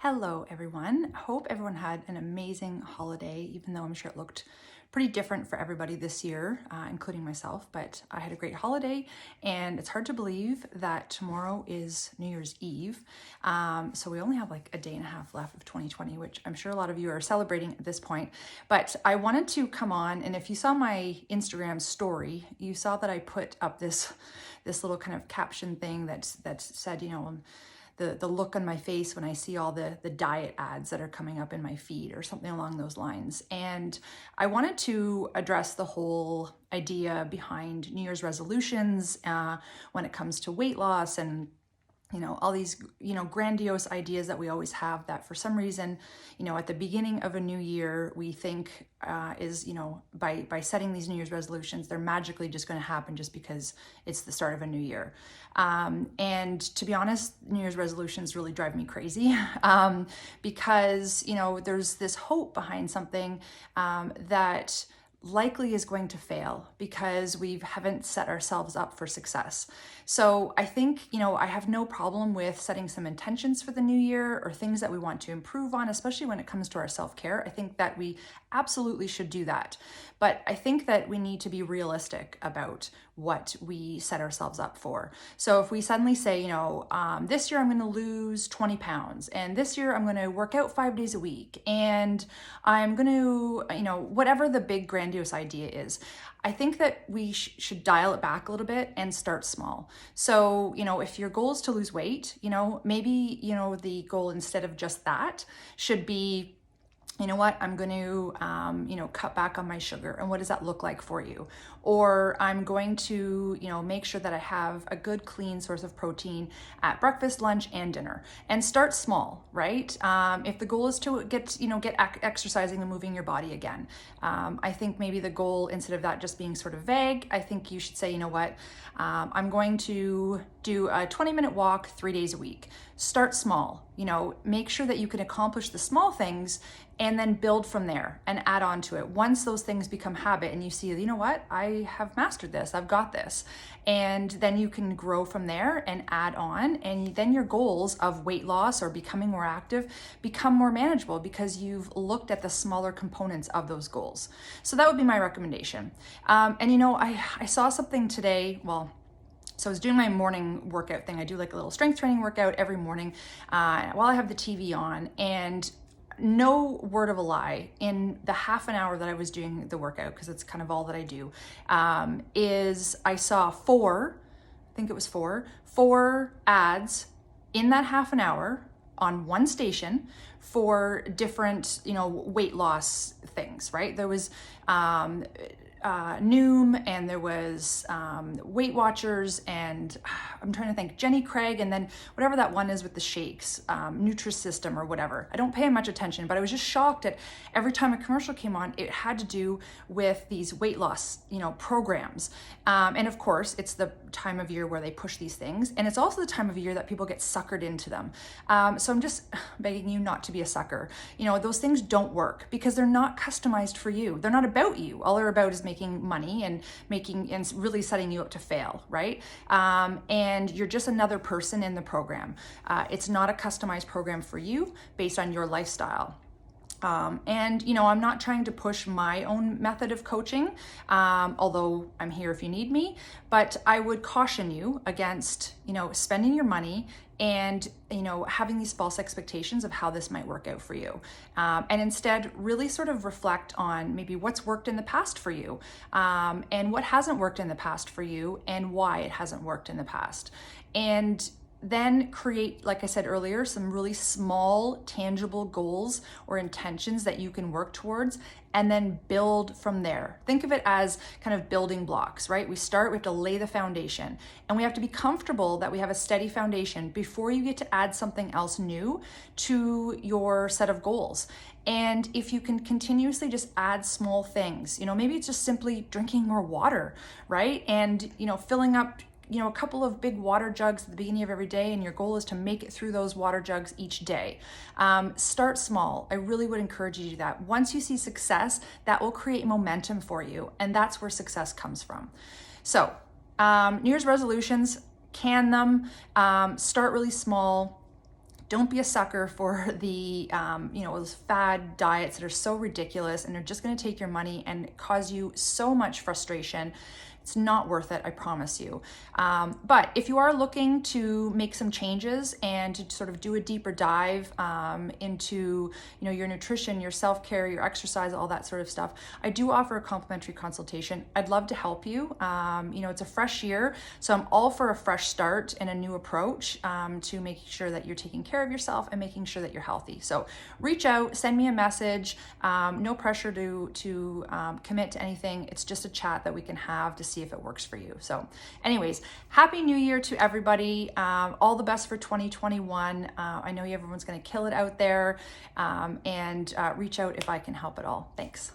Hello, everyone. Hope everyone had an amazing holiday, even though I'm sure it looked pretty different for everybody this year, including myself. But I had a great holiday, and it's hard to believe that tomorrow is New Year's Eve. So we only have like a day and a half left of 2020, which I'm sure a lot of you are celebrating at this point. But I wanted to come on, and if you saw my Instagram story, you saw that I put up this little kind of caption thing that said, the look on my face when I see all the diet ads that are coming up in my feed or something along those lines. And I wanted to address the whole idea behind New Year's resolutions when it comes to weight loss and all these, grandiose ideas that we always have that for some reason, at the beginning of a new year, we think by setting these New Year's resolutions, they're magically just going to happen just because it's the start of a new year. And to be honest, New Year's resolutions really drive me crazy because, there's this hope behind something that likely is going to fail because we haven't set ourselves up for success. So I think, I have no problem with setting some intentions for the new year or things that we want to improve on, especially when it comes to our self-care. I think that we absolutely should do that. But I think that we need to be realistic about what we set ourselves up for. So if we suddenly say, this year I'm going to lose 20 pounds, and this year I'm going to work out 5 days a week, and I'm going to, whatever the big grandiose idea is, I think that we should dial it back a little bit and start small. So, if your goal is to lose weight, maybe, the goal instead of just that should be, I'm going to, cut back on my sugar. And what does that look like for you? Or I'm going to, make sure that I have a good, clean source of protein at breakfast, lunch, and dinner. And start small, right? If the goal is to get exercising and moving your body again, I think maybe the goal, instead of that just being sort of vague, I think you should say, I'm going to do a 20-minute walk 3 days a week. Start small, make sure that you can accomplish the small things and then build from there and add on to it. Once those things become habit and you see, I have mastered this, I've got this. And then you can grow from there and add on. And then your goals of weight loss or becoming more active become more manageable because you've looked at the smaller components of those goals. So that would be my recommendation. I saw something today, so I was doing my morning workout thing. I do like a little strength training workout every morning while I have the TV on, and no word of a lie, in the half an hour that I was doing the workout, because it's kind of all that I do, is I saw four ads in that half an hour on one station for different, weight loss things, right? There was Noom, and there was Weight Watchers, and I'm trying to think, Jenny Craig, and then whatever that one is with the shakes, Nutrisystem or whatever. I don't pay much attention, but I was just shocked at every time a commercial came on, it had to do with these weight loss, programs. And of course, it's the time of year where they push these things, and it's also the time of year that people get suckered into them. So I'm just begging you not to be a sucker. Those things don't work because they're not customized for you. They're not about you. All they're about is making money and really setting you up to fail, right? And you're just another person in the program. It's not a customized program for you based on your lifestyle. I'm not trying to push my own method of coaching, although I'm here if you need me, but I would caution you against, spending your money and, having these false expectations of how this might work out for you. And instead really sort of reflect on maybe what's worked in the past for you, and what hasn't worked in the past for you and why it hasn't worked in the past. And then create, like I said earlier, some really small, tangible goals or intentions that you can work towards, and then build from there. Think of it as kind of building blocks, right? We have to lay the foundation, and we have to be comfortable that we have a steady foundation before you get to add something else new to your set of goals. And if you can continuously just add small things, maybe it's just simply drinking more water, right? And, filling up a couple of big water jugs at the beginning of every day, and your goal is to make it through those water jugs each day. Start small. I really would encourage you to do that. Once you see success, that will create momentum for you, and that's where success comes from. So, New Year's resolutions, can them, start really small, Don't be a sucker for the, those fad diets that are so ridiculous and they're just going to take your money and cause you so much frustration. It's not worth it, I promise you. But if you are looking to make some changes and to sort of do a deeper dive into, your nutrition, your self-care, your exercise, all that sort of stuff, I do offer a complimentary consultation. I'd love to help you. It's a fresh year, so I'm all for a fresh start and a new approach to making sure that you're taking care of yourself and making sure that you're healthy. So reach out, send me a message. No pressure to commit to anything. It's just a chat that we can have to see if it works for you. So anyways, happy new year to everybody. All the best for 2021. I know everyone's going to kill it out there, and reach out if I can help at all. Thanks.